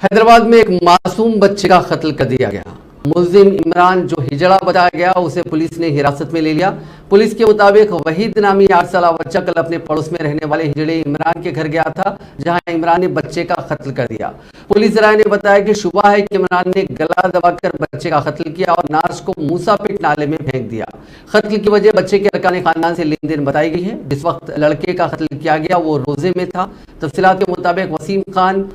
हैदराबाद में एक मासूम बच्चे का कत्ल कर दिया गया। मुलजिम इमरान जो हिजड़ा बताया गया उसे पुलिस ने हिरासत में ले लिया। पुलिस के मुताबिक वहीद नामी 8 साल बच्चा कल अपने पड़ोस में रहने वाले हिजड़े इमरान के घर गया था, जहां इमरान ने बच्चे का कत्ल कर दिया। पुलिस राय ने बताया कि शुबा है कि इमरान ने गला दबाकर बच्चे का कत्ल किया और नाश को मूसापेट नाले में फेंक दिया। कत्ल की वजह बच्चे के अरकान खानदान से लेन देन बताई गई है। जिस वक्त लड़के का कत्ल किया गया वो रोजे में था। तफसीलात के मुताबिक वसीम खान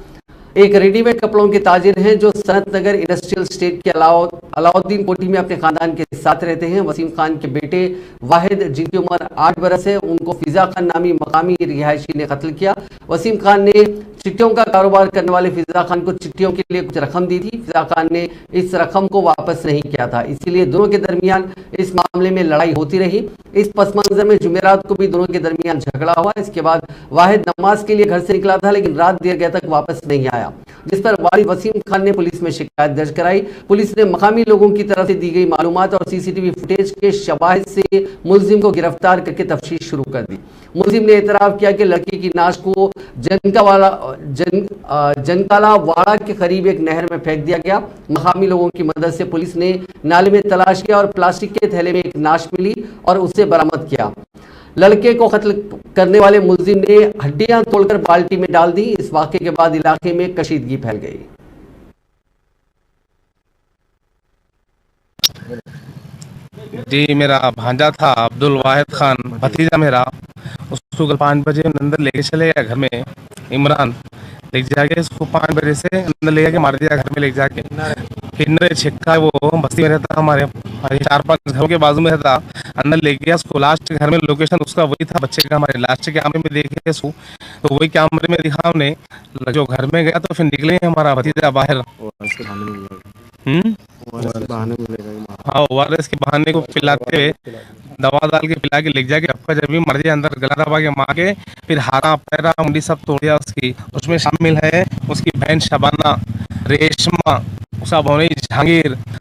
एक रेडीमेड कपड़ों के ताजिर हैं जो सनत नगर इंडस्ट्रियल स्टेट के अलाउद्दीन कोठी में अपने खानदान के साथ रहते हैं। वसीम खान के बेटे वाहिद, जिनकी उम्र 8 बरस है, उनको फिजा खान नामी मकामी रिहायशी ने कत्ल किया। वसीम खान ने चिट्ठियों का कारोबार करने वाले फिजा खान को चिट्ठियों के लिए कुछ रकम दी थी। फिजा खान ने इस रकम को वापस नहीं किया था, इसीलिए दोनों के दरमियान इस मामले में लड़ाई होती रही। इस पस मंजर में जुमेरात को भी दोनों के दरमियान झगड़ा हुआ। इसके बाद वाहिद नमाज के लिए घर से निकला था, लेकिन रात देर गए तक वापस नहीं आया, जिस पर वालिद वसीम खान ने पुलिस में शिकायत दर्ज कराई। पुलिस ने मकामी लोगों की तरफ से दी गई मालूमात और सीसीटीवी फुटेज के शवाहिद से मुलजिम को गिरफ्तार करके तफ्तीश शुरू कर दी। मुलजिम ने एतराफ किया कि लड़की की नाश को जनकाला वाड़ा के करीब एक नहर में फेंक दिया गया। मकामी लोगों की मदद से पुलिस ने नाले में तलाश किया और प्लास्टिक के थैले में एक नाश मिली और उसे बरामद किया। लड़के को कत्ल करने वाले मुलजिम ने हड्डियां तोड़कर बाल्टी में डाल दी। इस वाक़े के बाद इलाके में कशीदगी फैल गई। जी, मेरा भांजा था अब्दुल वाहिद खान, भतीजा मेरा। उसको कल 5 बजे अंदर लेके चले गया घर में। इमरान ले जाके इसको 5 बजे से अंदर ले जाके मार दिया घर में ले जाके। किन्नरे छिक्का वो बस्ती में रहता, हमारे 4-5 घरों के बाजू में रहता। अंदर ले गया उसको। लास्ट घर में लोकेशन उसका वही था बच्चे का। हमारे लास्ट कैमरे में देखे उसको, तो वही कैमरे में दिखा हमने। जो घर में गया तो फिर निकले हमारा भतीजा बाहर। हाँ, ORS के बहाने को पिलाते हुए दवा डाल के पिला के ले जाके आपका जब भी मर जाए अंदर गला दबा के मार के फिर हाथा पैरा मुंडी सब तोड़ दिया उसकी। उसमें शामिल है उसकी बहन शबाना, रेशमा, उसका भौनी जहांगीर,